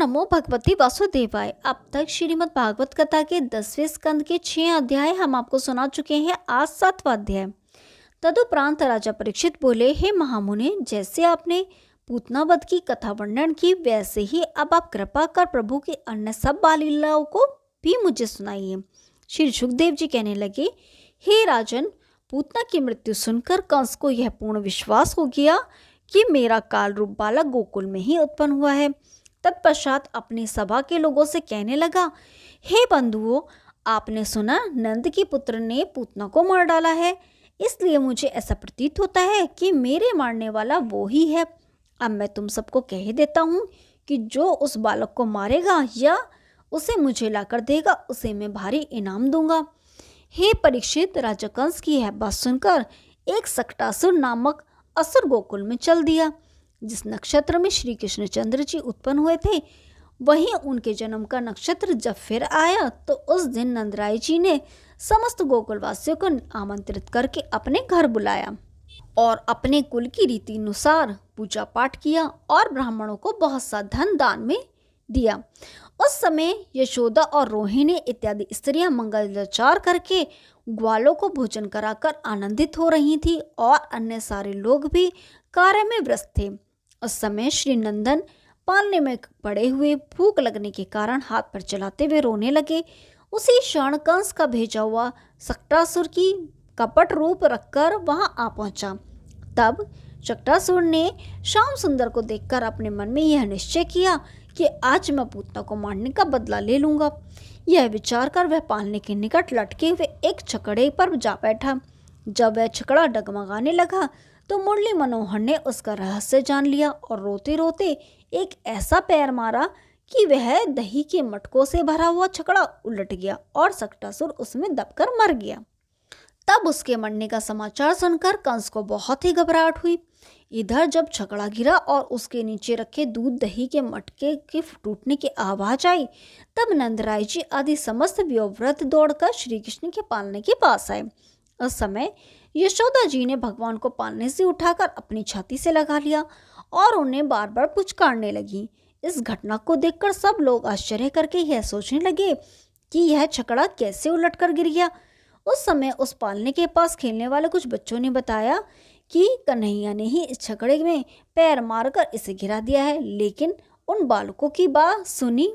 नमो भगवती वासुदेवाय। अब तक श्रीमद् भागवत कथा के 10वें स्कंद के 6 अध्याय हम आपको सुना चुके हैं। आज 7वां अध्याय। तदुपरांत राजा परीक्षित बोले, हे महामुनि, जैसे आपने पूतना वध की कथा वर्णन की, वैसे ही अब आप कृपा कर प्रभु की अन्य सब बाल लीलाओं को भी मुझे सुनाइए। श्री सुखदेव जी कहने लगे, हे राजन, पूतना की मृत्यु सुनकर कंस को यह पूर्ण विश्वास हो गया कि मेरा काल रूप बालक गोकुल में ही उत्पन्न हुआ है। तत्पश्चात अपनी सभा के लोगों से कहने लगा, हे बंधुओं, आपने सुना नंद के पुत्र ने पूतना को मार डाला है, इसलिए मुझे ऐसा प्रतीत होता है कि मेरे मारने वाला वो ही है। अब मैं तुम सबको कह देता हूँ कि जो उस बालक को मारेगा या उसे मुझे लाकर देगा, उसे मैं भारी इनाम दूंगा। हे परीक्षित, राजा कंस की यह बात सुनकर एक सक्टासुर नामक असुर गोकुल में चल दिया। जिस नक्षत्र में श्री कृष्णचंद्र जी उत्पन्न हुए थे, वहीं उनके जन्म का नक्षत्र जब फिर आया तो उस दिन नंदराय जी ने समस्त गोकुलवासियों को आमंत्रित करके अपने घर बुलाया और अपने कुल की रीति अनुसार पूजा पाठ किया और ब्राह्मणों को बहुत सा धन दान में दिया। उस समय यशोदा और रोहिणी इत्यादि स्त्रियां मंगलाचार करके ग्वालों को भोजन कराकर आनंदित हो रही थी और अन्य सारे लोग भी कार्य में व्यस्त थे। उस समय श्री नंदन पालने में पड़े हुए भूख लगने के कारण हाथ पर चलाते हुए रोने लगे। उसी क्षण कंस का भेजा हुआ सक्टासुर की कपट रूप रखकर वहां आ पहुंचा। तब सक्टासुर ने श्याम सुंदर को देखकर अपने मन में यह निश्चय किया कि आज मैं पूतना को मारने का बदला ले लूंगा। यह विचार कर वह पालने के निकट लटके हुए एक छकड़े पर जा बैठा। जब वह छकड़ा डगमगाने लगा तो मुरली मनोहर ने उसका रहस्य जान लिया और रोते रोते एक ऐसा पैर मारा कि वह दही के मटकों से भरा हुआ छकड़ा उलट गया और सक्टासुर उसमें दबकर मर गया। तब उसके मरने का समाचार सुनकर कंस को बहुत ही घबराहट हुई। इधर जब छकड़ा गिरा और उसके नीचे रखे दूध दही के मटके के टूटने की आवाज आई, तब नंदराय जी आदि समस्त व्योव्रत दौड़कर श्री कृष्ण के पालने के पास आए। उस समय यशोदा जी ने भगवान को पालने से उठाकर अपनी छाती से लगा लिया और उन्हें बार बार पुचकारने लगी। इस घटना को देखकर सब लोग आश्चर्य करके यह सोचने लगे कि यह छकड़ा कैसे उलटकर गिर गया। उस समय उस पालने के पास खेलने वाले कुछ बच्चों ने बताया कि कन्हैया ने ही इस छकड़े में पैर मारकर इसे गिरा दिया है। लेकिन उन बालकों की बात सुनी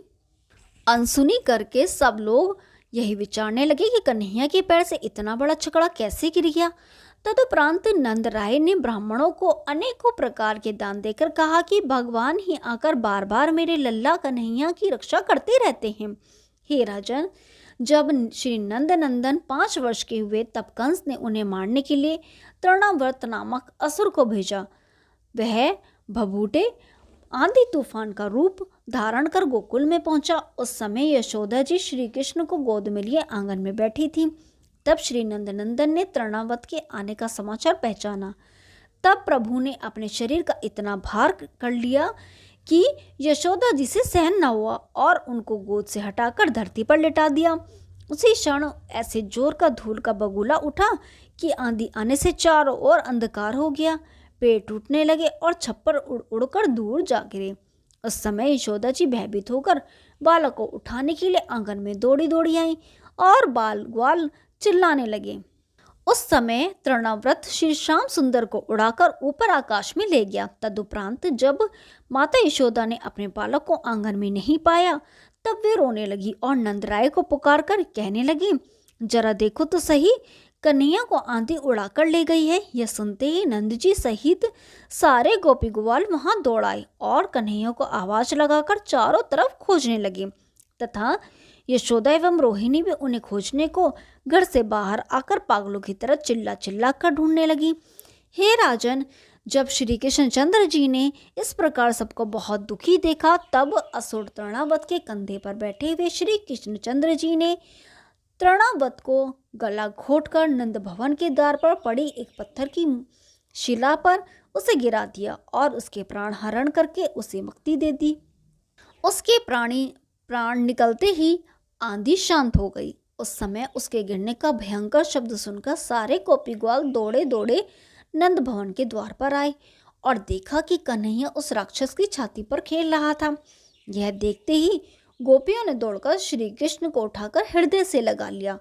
अनसुनी करके सब लोग यही विचारने लगे कि कन्हैया के पैर से इतना बड़ा छकड़ा कैसे गिर गया। तदुपरांत नंद राय ने ब्राह्मणों को अनेकों प्रकार के दान देकर कहा कि भगवान ही आकर बार बार मेरे लल्ला कन्हैया की रक्षा करते रहते हैं। हे राजन, जब श्री नंद नंदन 5 वर्ष के हुए तब कंस ने उन्हें मारने के लिए तृणावर्त नामक असुर को भेजा। वह भभूटे आंधी तूफान का रूप धारण कर गोकुल में पहुंचा। उस समय यशोदा जी श्री कृष्ण को गोद में लिए आंगन में बैठी थी। तब श्री नंदन ने तृणावत के आने का समाचार पहचाना। तब प्रभु ने अपने शरीर का इतना भार कर लिया कि यशोदा जी से सहन न हुआ और उनको गोद से हटाकर धरती पर लेटा दिया। उसी क्षण ऐसे जोर का धूल का बगुला उठा कि आंधी आने से चारों ओर अंधकार हो गया। पेड़ टूटने लगे और छप्पर उड़ उड़कर दूर जा गिरे। उस समय यशोदा जी भयभीत होकर बालक को उठाने के लिए आंगन में दौड़ी दौड़ी आई और बाल ग्वाल चिल्लाने लगे। उस समय तृणाव्रत श्री श्याम सुंदर को उड़ाकर ऊपर आकाश में ले गया। तदुपरांत जब माता यशोदा ने अपने बालक को आंगन में नहीं पाया, तब वे रोने लगी और नंदराय को पुकार कर कहने लगी, जरा देखो तो सही, कन्हैया को आंधी उड़ाकर ले गई है। यह सुनते ही नंद जी सहित सारे गोपी ग्वाल वहां दौड़ आए और कन्हैया को आवाज लगाकर चारों तरफ खोजने लगे तथा यशोदा एवं रोहिणी भी उन्हें खोजने को घर से बाहर आकर पागलों की तरह चिल्ला चिल्ला कर ढूंढने लगी। हे राजन, जब श्री कृष्णचंद्र जी ने इस प्रकार सबको बहुत दुखी देखा, तब असुर तृणावत के कंधे पर बैठे हुए श्री कृष्णचंद्र जी ने तृणावत को गला घोटकर नंद भवन के द्वार पर पड़ी एक पत्थर की शिला पर उसे गिरा दिया और उसके प्राण हरण करके उसे मुक्ति दे दी। उसके प्राण निकलते ही आंधी शांत हो गई। उस समय उसके गिरने का भयंकर शब्द सुनकर सारे गोपी ग्वाल दौड़े दौड़े नंद भवन के द्वार पर आए और देखा कि कन्हैया उस राक्षस की छाती पर खेल रहा था। यह देखते ही गोपियों ने दौड़कर श्री कृष्ण को उठाकर हृदय से लगा लिया।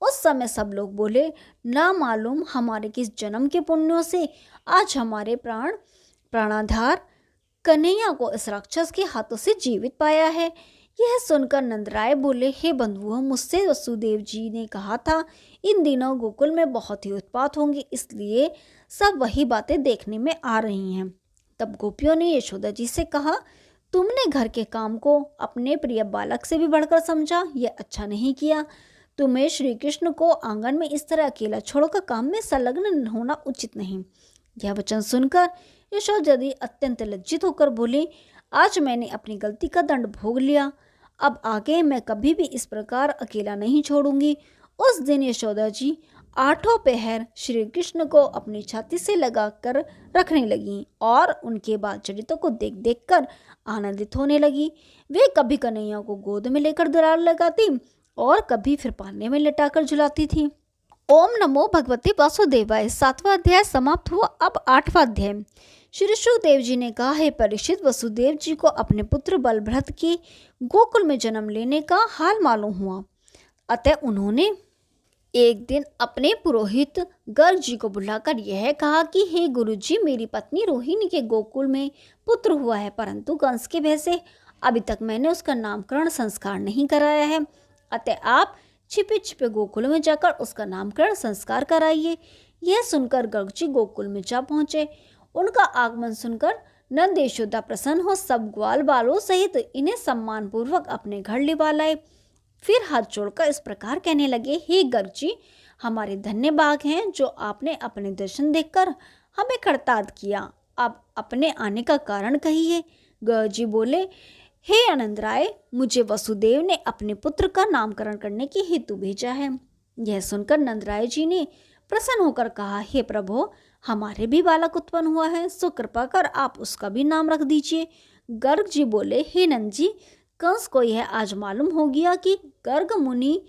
उस समय सब लोग बोले, ना मालूम हमारे किस जन्म के पुण्यों से आज हमारे प्राणाधार कन्हैया को इस राक्षस के हाथों से जीवित पाया है। यह सुनकर नंदराय बोले, हे बंधुओं, मुझसे वसुदेव जी ने कहा था इन दिनों गोकुल में बहुत ही उत्पात होंगे, इसलिए सब वही बातें देखने में आ रही हैं। तब गोपियों ने यशोदा जी से कहा, तुमने घर के काम को अपने प्रिय बालक से भी बढ़कर समझा, यह अच्छा नहीं किया। तुम्हें श्री कृष्ण को आंगन में इस तरह अकेला छोड़कर काम में संलग्न होना उचित नहीं। यह वचन सुनकर यशोदा जी अत्यंत लज्जित होकर बोली, आज मैंने अपनी गलती का दंड भोग लिया, अब आगे मैं कभी भी इस प्रकार अकेला नहीं छोड़ूंगी। उस दिन यशोदा जी 8 पहर श्री कृष्ण को अपनी छाती से लगा कर रखने लगी और उनके बाल चरित्रों को देख देख कर आनंदित होने लगी। वे कभी कन्हैया को गोद में लेकर दुलार लगाती और कभी फिर पालने में लिटाकर झुलाती थी। ओम नमो भगवते वासुदेवाय। 7वां अध्याय समाप्त हुआ। अब 8वां अध्याय। श्री शुकदेव जी ने कहा, हे परीक्षित, वसुदेव जी को अपने पुत्र बलभद्र के गोकुल में जन्म लेने का हाल मालूम हुआ। अतः उन्होंने एक दिन अपने पुरोहित गर्ग जी को बुलाकर यह कहा कि हे गुरु जी, मेरी पत्नी रोहिणी के गोकुल में पुत्र हुआ है, परंतु कंस के भय से अभी तक मैंने उसका नामकरण संस्कार नहीं कराया है। अतः आप छिपे छिपे गोकुल में जाकर उसका नामकरण संस्कार कराइए। यह सुनकर गर्ग जी गोकुल में जा पहुंचे। उनका आगमन सुनकर नंद यशोदा प्रसन्न हो सब ग्वाल बालों सहित इन्हें सम्मान पूर्वक अपने घर लिवा लाए। फिर हाथ जोड़कर इस प्रकार कहने लगे, हे गर्ग जी, हमारे धन्य भाग हैं जो आपने अपने दर्शन देखकर हमें कृतार्थ किया। अब अपने आने का कारण कहिए। गर्ग जी बोले, हे आनंदराय, मुझे वसुदेव ने अपने पुत्र का नामकरण करने की हेतु भेजा है। यह सुनकर नंदराय जी ने प्रसन्न होकर कहा, हे प्रभु, हमारे भी बालक उत्पन्न हुआ है, सो कृपा कर आप उसका भी नाम रख दीजिए। गर्ग जी बोले, हे नंद जी, कंस को यह आज मालूम हो गया कि गर्ग मुनि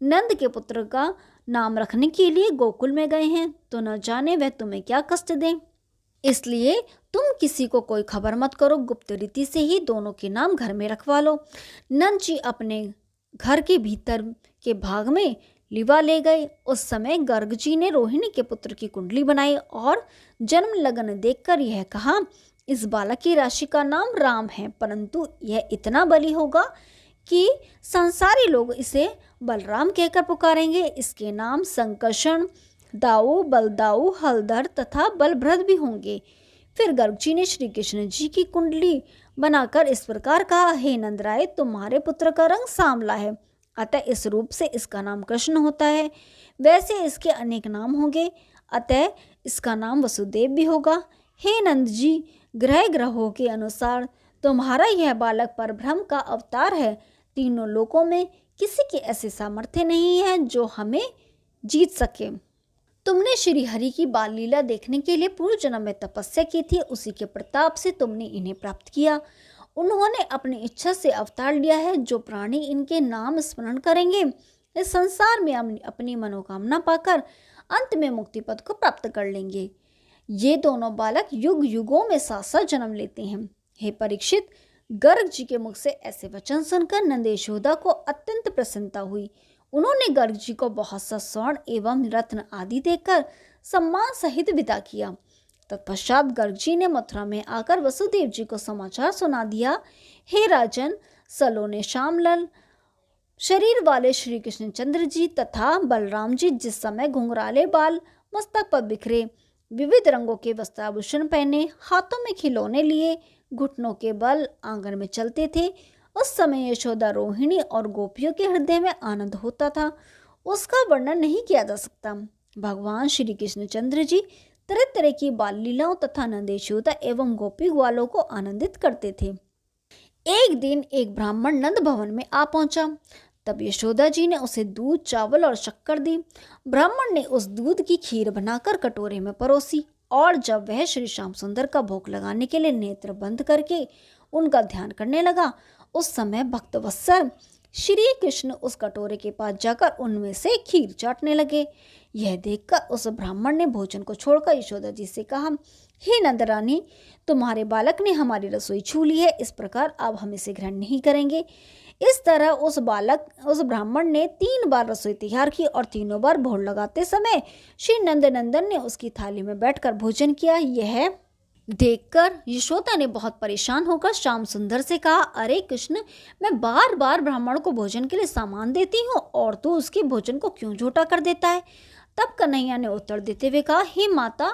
नंद के पुत्र का नाम रखने के लिए गोकुल में गए हैं, तो न जाने वह तुम्हें क्या कष्ट दें। इसलिए तुम किसी को कोई खबर मत करो, गुप्त रीति से ही दोनों के नाम घर में रखवा लो। नंद जी अपने घर के भीतर के भाग में लिवा ले गए। उस समय गर्ग जी ने रोहिणी के पुत्र की कुंडली बनाई और जन्म लगन देखकर यह कहा, इस बालक की राशि का नाम राम है, परंतु यह इतना बली होगा कि संसारी लोग इसे बलराम कहकर पुकारेंगे। इसके नाम संकर्षण, दाऊ, बलदाऊ, हलधर तथा बलभद्र भी होंगे। फिर गर्ग जी ने श्री कृष्ण जी की कुंडली बनाकर इस प्रकार कहा, हे नंदराय, तुम्हारे पुत्र का रंग सांवला है, अतः इस रूप से इसका नाम कृष्ण होता है। वैसे इसके अनेक नाम होंगे, अतः इसका नाम वसुदेव भी होगा। हे नंद जी, ग्रह ग्रहों के अनुसार तुम्हारा यह बालक परब्रह्म का अवतार है। तीनों लोकों में किसी के ऐसे सामर्थ्य नहीं है जो हमें जीत सके। तुमने श्री हरि की बाल लीला देखने के लिए पूर्व जन्म में तपस्या की थी, उसी के प्रताप से तुमने इन्हें प्राप्त किया। उन्होंने अपनी इच्छा से अवतार लिया है। जो प्राणी इनके नाम स्मरण करेंगे इस संसार में अपनी मनोकामना पाकर अंत में मुक्ति पद को प्राप्त कर लेंगे। ये दोनों बालक युग युगों में साथ साथ जन्म लेते हैं। हे परीक्षित, गर्ग जी के मुख से ऐसे वचन सुनकर नंद यशोदा को अत्यंत प्रसन्नता हुई। उन्होंने गर्ग जी को बहुत सा स्वर्ण एवं रत्न आदि देकर सम्मान सहित विदा किया। तत्पश्चात गर्ग जी ने मथुरा में आकर वसुदेव जी को समाचार सुना दिया, हे राजन, सलोने श्यामलाल शरीर वाले श्री कृष्ण चंद्र जी तथा बलराम जी जिस समय घुंघराले बाल मस्तक पर बिखरे, विविध रंगों के वस्त्राभूषण पहने, हाथों में खिलौने लिए, घुटनों के बल आंगन में चलते थे, उस समय यशोदा, रोहिणी और गोपियों के हृदय में आनंद होता था, उसका वर्णन नहीं किया जा सकता। भगवान श्री कृष्ण चंद्र जी तरह तरह की बाल लीलाओं तथा नंद यशोदा एवं गोपी ग्वालों को आनंदित करते थे। एक दिन एक ब्राह्मण नंद भवन में आ पहुंचा। तब यशोदा जी ने उसे दूध, चावल और शक्कर दी। ब्राह्मण ने उस दूध की खीर बनाकर कटोरे में परोसी और जब वह श्री श्याम सुंदर का भोग लगाने के लिए नेत्र बंद करके उनका ध्यान करने लगा, उस समय भक्त वत्सल श्री कृष्ण उस कटोरे के पास जाकर उनमें से खीर चाटने लगे। यह देखकर उस ब्राह्मण ने भोजन को छोड़कर यशोदा जी से कहा, हे नंद रानी, तुम्हारे बालक ने हमारी रसोई छू ली है, इस प्रकार अब हम इसे ग्रहण नहीं करेंगे। इस तरह उस ब्राह्मण ने 3 बार रसोई तैयार की और तीनों बार भोग लगाते समय श्री नंदनंदन ने उसकी थाली में बैठकर भोजन किया। यह देखकर यशोदा ने बहुत परेशान होकर श्याम सुंदर से कहा, अरे कृष्ण, मैं बार बार ब्राह्मण को भोजन के लिए सामान देती हूँ और तू उसके भोजन को क्यों झूठा कर देता है। तब कन्हैया ने उत्तर देते हुए कहा, हे माता,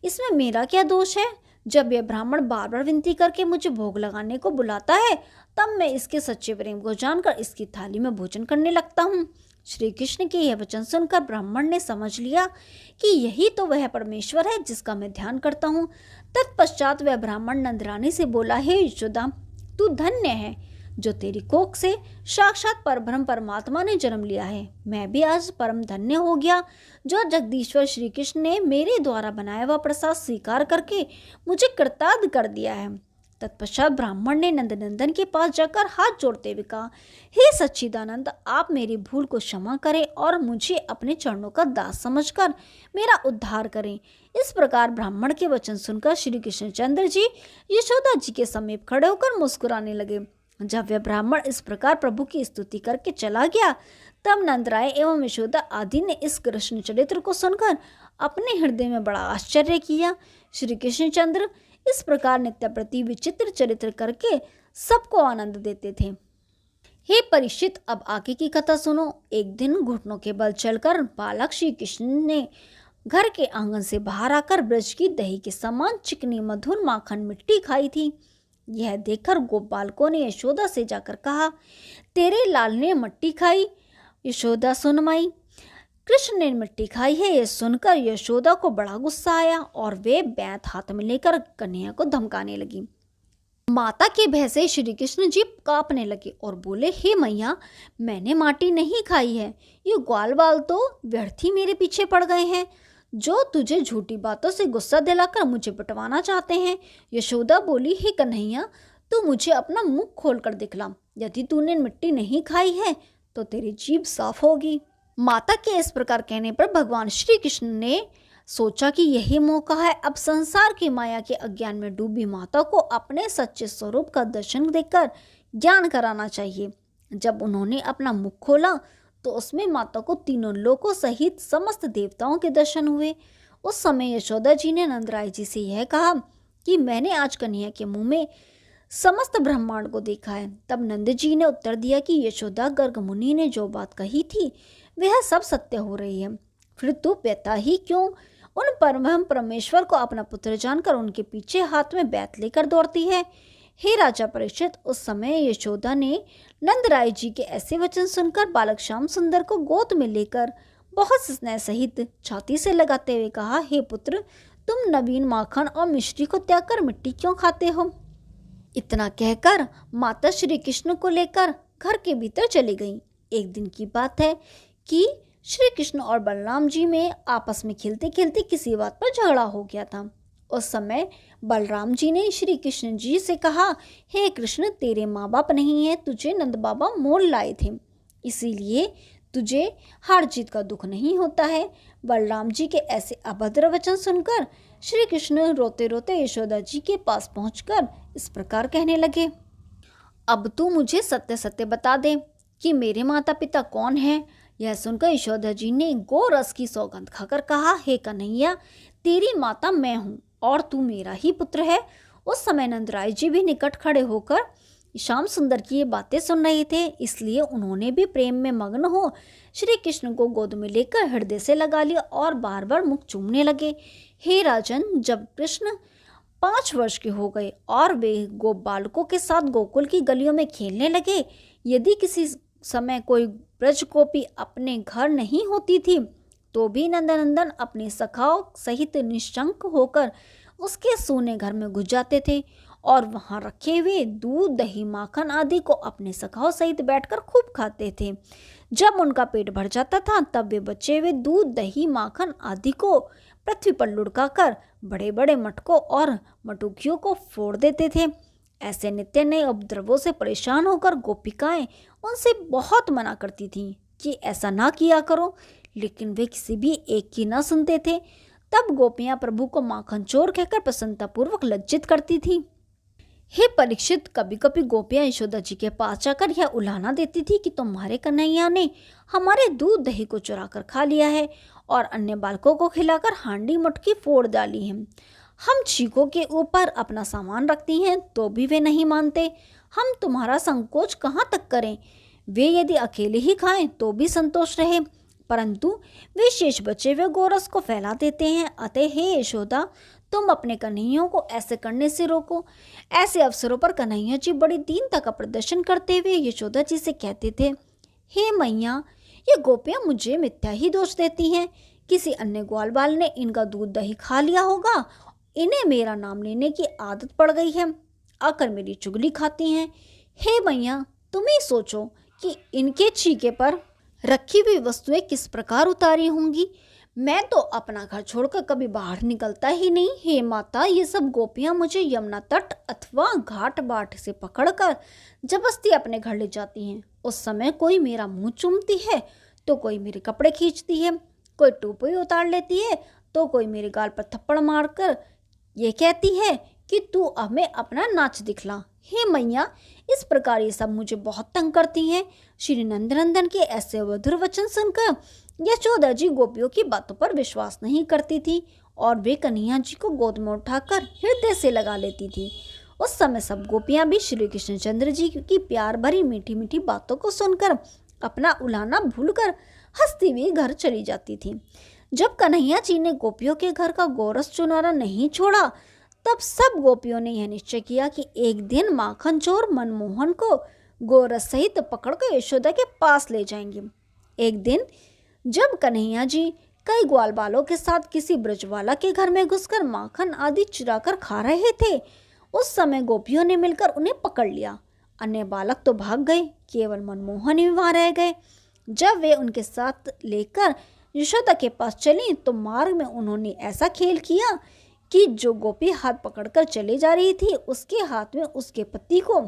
इसमें मेरा क्या दोष है। जब यह ब्राह्मण बार बार विनती करके मुझे भोग लगाने को बुलाता है, तब मैं इसके सच्चे प्रेम को जानकर इसकी थाली में भोजन करने लगता हूँ। श्री कृष्ण के यह वचन सुनकर ब्राह्मण ने समझ लिया कि यही तो वह परमेश्वर है जिसका मैं ध्यान करता हूँ। तत्पश्चात वह ब्राह्मण नंदरानी से बोला, हे यशोदा, तू धन्य है जो तेरी कोख से साक्षात परब्रह्म परमात्मा ने जन्म लिया है। मैं भी आज परम धन्य हो गया जो जगदीश्वर श्री कृष्ण ने मेरे द्वारा बनाया हुआ प्रसाद स्वीकार करके मुझे कृतार्थ कर दिया है। तत्पश्चात ब्राह्मण ने नंदनंदन के पास जाकर हाथ जोड़ते हुए कहा, हे सच्चिदानंद, आप मेरी भूल को क्षमा करें और मुझे अपने चरणों का दास समझकर मेरा उद्धार करें। इस प्रकार ब्राह्मण के वचन सुनकर श्री कृष्णचंद्र जी यशोदा जी के समीप खड़े होकर मुस्कुराने लगे। जब वह ब्राह्मण इस प्रकार प्रभु की स्तुति करके चला गया, तब नंदराय एवं यशोदा आदि ने इस कृष्ण चरित्र को सुनकर अपने हृदय में बड़ा आश्चर्य किया। श्री कृष्णचंद्र इस प्रकार नित्य प्रति विचित्र चरित्र करके सबको आनंद देते थे। हे परीक्षित, अब आगे की कथा सुनो। एक दिन घुटनों के बल चलकर बालक श्री कृष्ण ने घर के आंगन से बाहर आकर ब्रज की दही के समान चिकनी मधुर माखन मिट्टी खाई थी। यह देखकर गोपालकों ने यशोदा से जाकर कहा, तेरे लाल ने मट्टी खाई। यशोदा सुनमाई, कृष्ण ने मिट्टी खाई है। यह सुनकर यशोदा को बड़ा गुस्सा आया और वे बैंत हाथ में लेकर कन्हैया को धमकाने लगी। माता के भय से श्री कृष्ण जी कांपने लगे और बोले, हे मैया, मैंने माटी नहीं खाई है। ये ग्वाल बाल तो व्यर्थ ही मेरे पीछे पड़ गए हैं, जो तुझे झूठी बातों से गुस्सा दिलाकर मुझे पिटवाना चाहते हैं। यशोदा बोली, हे कन्हैया, तू मुझे अपना मुख खोल कर दिखला। यदि तूने मिट्टी नहीं खाई है तो तेरी जीभ साफ होगी। माता के इस प्रकार कहने पर भगवान श्री कृष्ण ने सोचा कि यही मौका है अब संसार की माया के अज्ञान में डूबी माता को अपने सच्चे स्वरूप का दर्शन देकर ज्ञान कराना चाहिए। जब उन्होंने अपना मुख खोला तो उसमें माता को तीनों लोकों सहित समस्त देवताओं के दर्शन हुए। उस समय यशोदा जी ने नंदराय जी से यह कहा कि मैंने आज कन्हैया के मुंह में समस्त ब्रह्मांड को देखा है। तब नंद जी ने उत्तर दिया कि यशोदा, गर्ग मुनि ने जो बात कही थी वह सब सत्य हो रही है। फिर तू पिता ही क्यों उन परम परमेश्वर को अपना पुत्र जानकर उनके पीछे हाथ में बैत लेकर दौड़ती है। हे राजा परीक्षित, उस समय यशोदा ने नंदराय जी के ऐसे वचन सुनकर बालक श्याम सुंदर को गोद में लेकर बहुत स्नेह सहित छाती से लगाते हुए कहा, हे पुत्र, तुम नवीन माखन और मिश्री को त्याग कर मिट्टी क्यों खाते हो। इतना कहकर माता श्री कृष्ण को लेकर घर के भीतर चली गई। एक दिन की बात है कि श्री कृष्ण और बलराम जी में आपस में खेलते खेलते किसी बात पर झगड़ा हो गया था। उस समय बलराम जी ने श्री कृष्ण जी से कहा, हे कृष्ण, तेरे माँ बाप नहीं है, तुझे नंद बाबा मोल लाए थे, इसीलिए तुझे हार जीत का दुख नहीं होता है। बलराम जी के ऐसे अभद्र वचन सुनकर श्री कृष्ण रोते रोते यशोदा जी के पास पहुंचकर इस प्रकार कहने लगे, अब तू मुझे सत्य सत्य बता दे कि मेरे माता पिता कौन हैं। यह सुनकर यशोदा जी ने गोरस की सौगंध खाकर कहा, हे कन्हैया, तेरी माता मैं हूँ और तू मेरा ही पुत्र है। उस समय नंदराय जी भी निकट खड़े होकर श्याम सुंदर की ये बातें सुन रहे थे, इसलिए उन्होंने भी प्रेम में मग्न हो श्री कृष्ण को गोद में लेकर हृदय से लगा लिया और बार बार मुख चूमने लगे। हे राजन, जब कृष्ण 5 वर्ष के हो गए और वे गोप बालकों के साथ गोकुल की गलियों में खेलने लगे, यदि किसी समय कोई ब्रज गोपी अपने घर नहीं होती थी तो भी नंदनंदन अपने सखाओं सहित निशंक होकर उसके सोने घर में घुस जाते थे और वहां रखे हुए दूध, दही, माखन आदि को अपने सखाओं सहित बैठकर खूब खाते थे। जब उनका पेट भर जाता था तब वे बचे हुए दूध, दही, माखन आदि को पृथ्वी पर लुढ़काकर बड़े बड़े मटकों और मटुकियों को फोड़ देते थे। ऐसे नित्य नए उपद्रवों से परेशान होकर गोपिकाएं उनसे बहुत मना करती थीं कि ऐसा ना किया करो, लेकिन वे किसी भी एक की ना सुनते थे। तब गोपियां प्रभु को माखन चोर कहकर प्रसन्नतापूर्वक लज्जित करती थीं। हे परीक्षित, कभी कभी गोपियां यशोदा जी के पास जाकर यह उलाहना देती थी कि तुम्हारे कन्हैया ने हमारे दूध दही को चुरा कर खा लिया है और अन्य बालकों को खिलाकर हांडी मटकी फोड़ डाली है। हम चीखों के ऊपर अपना सामान रखती हैं तो भी वे नहीं मानते। हम तुम्हारा संकोच कहाँ तक करें? वे यदि अकेले ही खाएं तो भी संतोष रहे, परंतु वे शेष बचे हुए गोरस को फैला देते हैं। अतः हे यशोदा, तुम अपने कन्हैयों को ऐसे करने से रोको। ऐसे अवसरों पर कन्हैया जी बड़ी दीनता का प्रदर्शन करते हुए यशोदा जी से कहते थे, हे मैया, ये गोपियां मुझे मिथ्या ही दोष देती हैं। किसी अन्य ग्वाल बाल ने इनका दूध दही खा लिया होगा। इन्हें मेरा नाम लेने की आदत पड़ गई है, आकर मेरी चुगली खाती हैं। हे मैया, तुम ही सोचो कि इनके छीके पर रखी हुई वस्तुएं किस प्रकार उतारी होंगी। मैं तो अपना घर छोड़कर कभी बाहर निकलता ही नहीं। हे माता, ये सब गोपियां मुझे यमुना तट अथवा घाट बाट से पकड़कर जबरदस्ती अपने घर ले जाती हैं। उस समय कोई मेरा मुंह चूमती है तो कोई मेरे कपड़े खींचती है, कोई टोपी उतार लेती है तो कोई मेरे गाल पर थप्पड़ मारकर ये कहती है कि तू हमें अपना नाच दिखला। हे मैया, इस प्रकार ये सब मुझे बहुत तंग करती हैं। श्री नंदनंदन के ऐसे मधुर वचन सुनकर यशोदा जी गोपियों की बातों पर विश्वास नहीं करती थी और वे कन्हैया जी को गोद में उठाकर हृदय से लगा लेती थी। उस समय सब गोपियां भी श्री कृष्णचंद्र जी की प्यार भरी मीठी मीठी बातों को सुनकर अपना उलाना भूलकर हंसती हुई घर चली जाती थी। जब कन्हैया जी ने गोपियों के घर का गोरस चुनारा नहीं छोड़ा, तब सब गोपियों ने यह निश्चय किया कि एक दिन माखन चोर मनमोहन को गोरस सहित पकड़कर यशोदा के पास ले जाएंगे। एक दिन जब कन्हैया जी कई ग्वाल बालों के साथ किसी ब्रजवाला के घर में घुसकर माखन आदि चुराकर खा रहे थे, उस समय गोपियों ने मिलकर उन्हें पकड़ लिया। अन्य बालक तो भाग गए, केवल मनमोहन ही वहां रह गए। जब वे उनके साथ लेकर यशोदा के पास चली तो मार्ग में उन्होंने ऐसा खेल किया कि जो गोपी हाथ पकड़कर चले जा रही थी, उसके हाथ में उसके पति को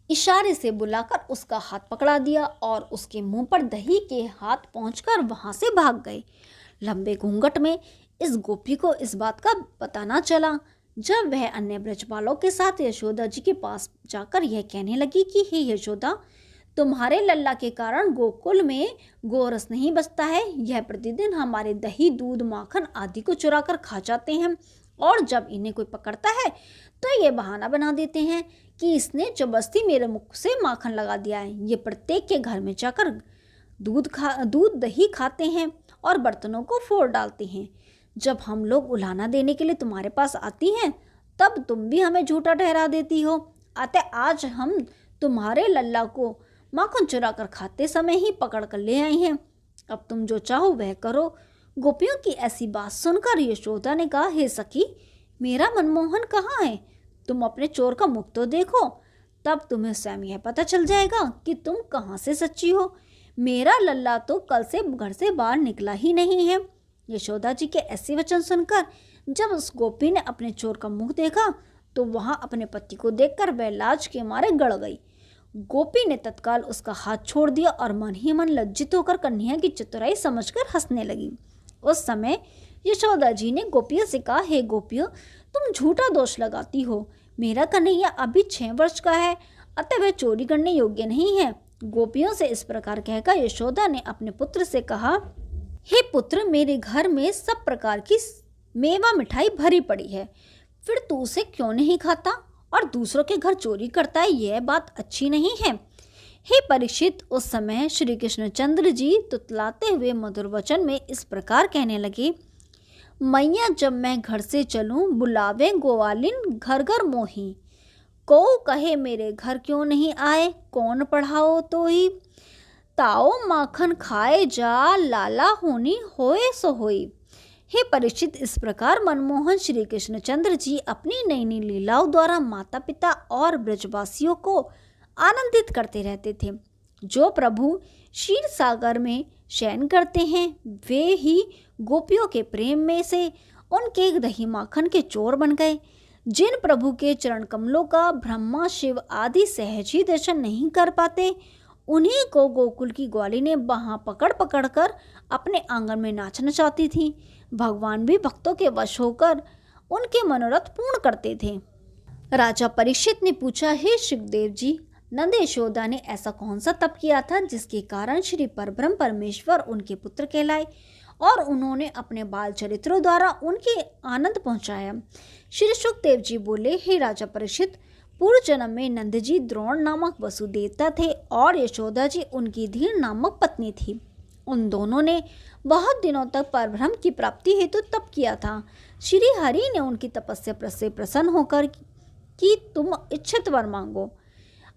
इशारे से बुलाकर उसका हाथ पकड़ा दिया और उसके मुंह पर दही के हाथ पहुंचकर वहां से भाग गए। लंबे घूंघट में इस गोपी को इस बात का पता न चला। जब वह अन्य ब्रजबालों के साथ यशोदा जी के पास जाकर यह कहने लगी कि हे यशोदा, तुम्हारे लल्ला के कारण गोकुल में गोरस नहीं बचता है। यह प्रतिदिन हमारे दही दूध माखन आदि को चुरा कर खा जाते हैं और जब इन्हें कोई पकड़ता है तो ये बहाना बना देते हैं कि इसने जबरदस्ती मेरे मुख से माखन लगा दिया है। ये प्रत्येक के घर में जाकर दूध दही खाते हैं और बर्तनों को फोड़ डालते हैं। जब हम लोग उलाहना देने के लिए तुम्हारे पास आती हैं, तब तुम भी हमें झूठा ठहरा देती हो। अतः आज हम तुम्हारे लल्ला को माखन चुरा कर खाते समय ही पकड़ कर ले आई हैं। अब तुम जो चाहो वह करो। गोपियों की ऐसी बात सुनकर यशोदा ने कहा, हे सखी, मेरा मनमोहन कहाँ है? तुम अपने चोर का मुख तो देखो, तब तुम्हें स्वयं यह पता चल जाएगा कि तुम कहाँ से सच्ची हो। मेरा लल्ला तो कल से घर से बाहर निकला ही नहीं है। यशोदा जी के ऐसे वचन सुनकर जब उस गोपी ने अपने चोर का मुख देखा तो वहां अपने पति को देखकर वह लाज के मारे गड़ गई। गोपी ने तत्काल उसका हाथ छोड़ दिया और मन ही मन लज्जित होकर कन्हैया की चतुराई समझकर हंसने लगी। उस समय यशोदा जी ने गोपियों से कहा, हे गोपियों, तुम झूठा दोष लगाती हो। मेरा कन्हैया अभी 6 वर्ष का है, अतः वह चोरी करने योग्य नहीं है। गोपियों से इस प्रकार कहकर यशोदा ने अपने पुत्र से कहा, हे पुत्र, मेरे घर में सब प्रकार की मेवा मिठाई भरी पड़ी है, फिर तू उसे क्यों नहीं खाता और दूसरों के घर चोरी करता है? यह बात अच्छी नहीं है। हे परीक्षित, उस समय श्री कृष्णचंद्र जी तुतलाते हुए मधुर वचन में इस प्रकार कहने लगे, मैया जब मैं घर से चलूं, बुलावे गोवालिन घर घर मोही। को कहे मेरे घर क्यों नहीं आए, कौन पढ़ाओ तो ही। ताओ माखन खाए जा, लाला होनी होए सो होई। हे परीक्षित, इस प्रकार मनमोहन श्री कृष्णचंद्र जी अपनी नई नई लीलाओं द्वारा माता पिता और ब्रजवासियों को आनंदित करते रहते थे। जो प्रभु क्षीर सागर में शयन करते हैं, वे ही गोपियों के प्रेम में से उनके दही माखन के चोर बन गए। जिन प्रभु के चरण कमलों का ब्रह्मा शिव आदि सहज ही दर्शन नहीं कर पाते, उन्हीं को गोकुल की ग्वाली ने बाहां पकड़ पकड़ कर अपने आंगन में नाचना चाहती थी। भगवान भी भक्तों के वश होकर उनके मनोरथ पूर्ण करते थे। राजा परीक्षित ने पूछा, हे सुखदेव जी, नंद यशोदा ने ऐसा कौन सा तप किया था जिसके कारण श्री परब्रह्म परमेश्वर उनके पुत्र कहलाए और उन्होंने अपने बाल चरित्रों द्वारा उनके आनंद पहुंचाया। श्री सुखदेव जी बोले, हे राजा परीक्षित, पूर्व जन्म में नंद जी द्रोण नामक वसुदेवता थे और यशोदा जी उनकी धीर नामक पत्नी थी। उन दोनों ने बहुत दिनों तक परब्रह्म की प्राप्ति हेतु तप किया था। श्री हरि ने उनकी तपस्या से प्रसन्न होकर कि तुम इच्छित वर मांगो।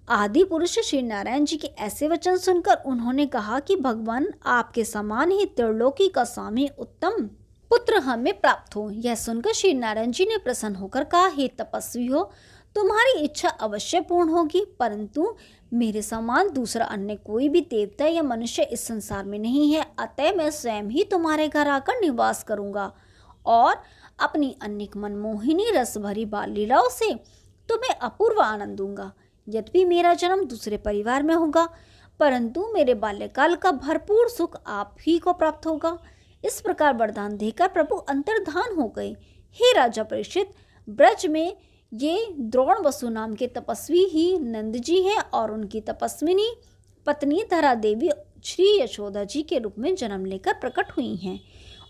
आदि पुरुष श्री नारायण जी के ऐसे वचन सुनकर उन्होंने कहा कि भगवान, आपके समान ही त्रिलोकी का स्वामी उत्तम पुत्र हमें प्राप्त हो। यह सुनकर श्री नारायण जी ने प्रसन्न होकर कहा, हे तपस्वी हो, तुम्हारी इच्छा अवश्य पूर्ण होगी, परंतु मेरे समान दूसरा अन्य कोई भी देवता या मनुष्य इस संसार में नहीं है। अतः मैं स्वयं ही तुम्हारे घर आकर निवास करूंगा और अपनी अनेक मनमोहिनी रस भरी बाल लीलाओं से तुम्हें अपूर्व आनंद दूंगा। यद्यपि मेरा जन्म दूसरे परिवार में होगा, परंतु मेरे बाल्यकाल का भरपूर सुख आप ही को प्राप्त होगा। इस प्रकार वरदान देकर प्रभु अंतर्धान हो गए। हे राजा परीक्षित, ब्रज में ये द्रोण वसु नाम के तपस्वी ही नंद जी हैं और उनकी तपस्विनी पत्नी धरा देवी श्री यशोदा जी के रूप में जन्म लेकर प्रकट हुई हैं।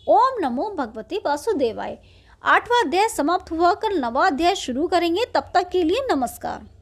ओम नमो भगवते वासुदेवाय। 8वां अध्याय समाप्त हुआ, कल 9वां अध्याय शुरू करेंगे। तब तक के लिए नमस्कार।